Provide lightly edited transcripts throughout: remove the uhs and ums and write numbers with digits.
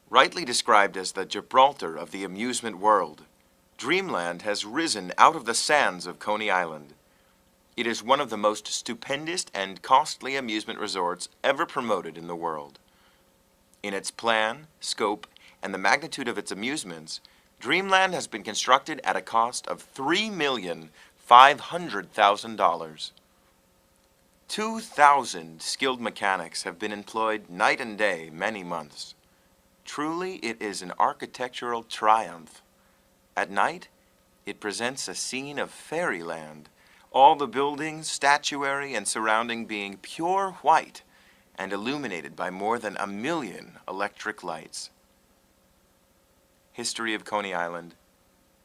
Rightly described as the Gibraltar of the amusement world, Dreamland has risen out of the sands of Coney Island. It is one of the most stupendous and costly amusement resorts ever promoted in the world. In its plan, scope, and the magnitude of its amusements, Dreamland has been constructed at a cost of $3,500,000. 2,000 skilled mechanics have been employed night and day many months. Truly, it is an architectural triumph. At night, it presents a scene of fairyland, all the buildings, statuary, and surrounding being pure white and illuminated by more than 1,000,000 electric lights. History of Coney Island,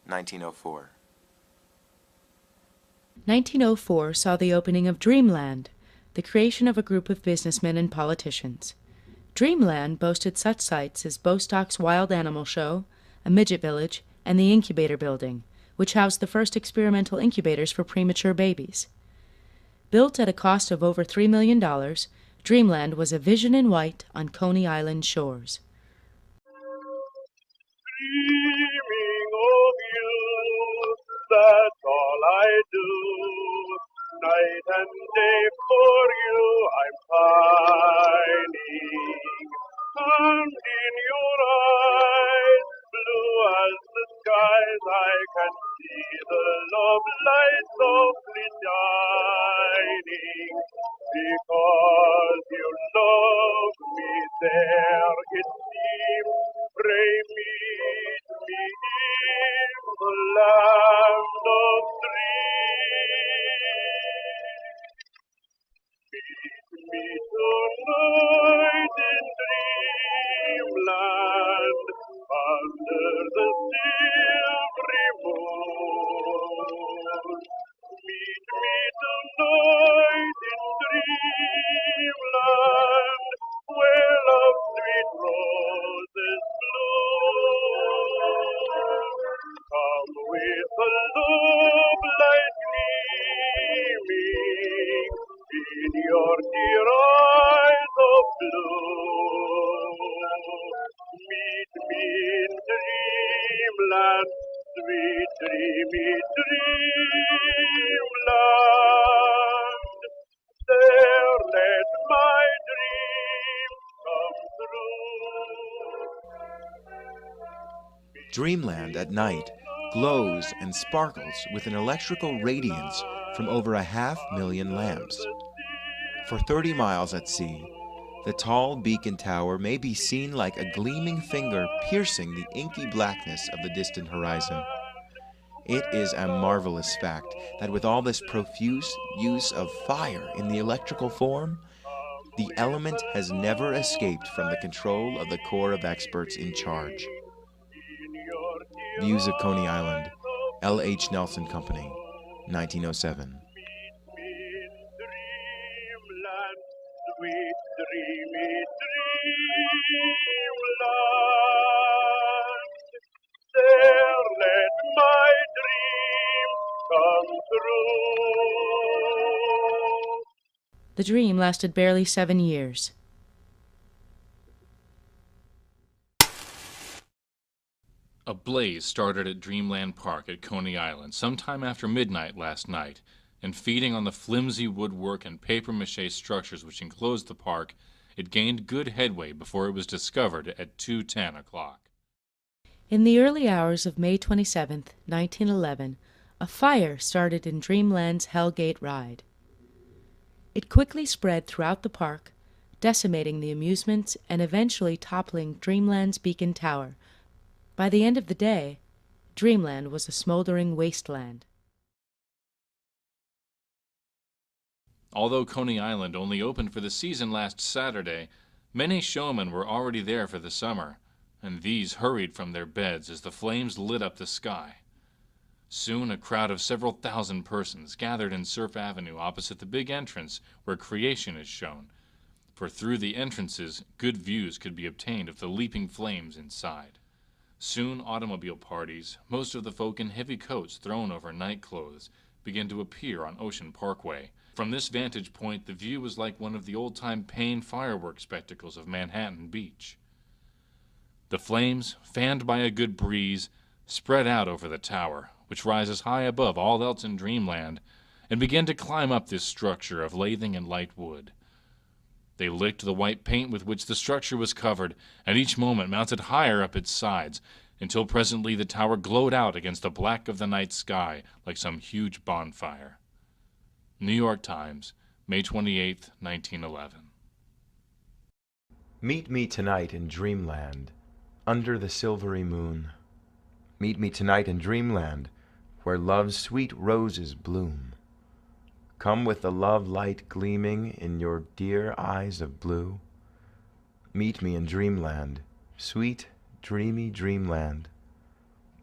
1904. 1904 saw the opening of Dreamland, the creation of a group of businessmen and politicians. Dreamland boasted such sites as Bostock's Wild Animal Show, a midget village, and the Incubator Building, which housed the first experimental incubators for premature babies. Built at a cost of over $3 million, Dreamland was a vision in white on Coney Island shores. Dreaming of you, that's all I do. Night and day for you I'm pining. And in your eyes, blue as the skies, I can see the love light softly shining. Because you love me there, it seems, pray meet me in the land of dreams. Meet me tonight in Dreamland, under the silvery moon. Meet me tonight in Dreamland, where love's sweet roses bloom. Come with the love light gleaming in your dear eyes of blue. Meet me in Dreamland, sweet dreamy Dreamland. There let my dream come true. Dreamland at night glows and sparkles with an electrical radiance from over 500,000 lamps. For 30 miles at sea, the tall beacon tower may be seen like a gleaming finger piercing the inky blackness of the distant horizon. It is a marvelous fact that with all this profuse use of fire in the electrical form, the element has never escaped from the control of the corps of experts in charge. Views of Coney Island, L. H. Nelson Company, 1907. Dreamland, sweet dreamy Dreamland. There let my dream come true. The dream lasted barely 7 years. A blaze started at Dreamland Park at Coney Island sometime after midnight last night, and feeding on the flimsy woodwork and papier-mâché structures which enclosed the park, it gained good headway before it was discovered at 2:10 o'clock. In the early hours of May 27, 1911, a fire started in Dreamland's Hellgate ride. It quickly spread throughout the park, decimating the amusements and eventually toppling Dreamland's beacon tower. By the end of the day, Dreamland was a smoldering wasteland. Although Coney Island only opened for the season last Saturday, many showmen were already there for the summer, and these hurried from their beds as the flames lit up the sky. Soon a crowd of several thousand persons gathered in Surf Avenue opposite the big entrance where creation is shown, for through the entrances good views could be obtained of the leaping flames inside. Soon automobile parties, most of the folk in heavy coats thrown over night clothes, began to appear on Ocean Parkway. From this vantage point, the view was like one of the old-time Payne fireworks spectacles of Manhattan Beach. The flames, fanned by a good breeze, spread out over the tower, which rises high above all else in Dreamland, and began to climb up this structure of lathing and light wood. They licked the white paint with which the structure was covered, and each moment mounted higher up its sides, until presently the tower glowed out against the black of the night sky like some huge bonfire. New York Times, May 28, 1911. Meet me tonight in Dreamland, under the silvery moon. Meet me tonight in Dreamland, where love's sweet roses bloom. Come with the love light gleaming in your dear eyes of blue. Meet me in Dreamland, sweet, dreamy Dreamland.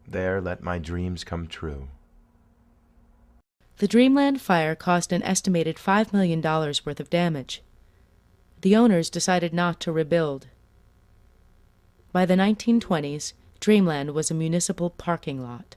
There let my dreams come true. The Dreamland fire caused an estimated $5 million worth of damage. The owners decided not to rebuild. By the 1920s, Dreamland was a municipal parking lot.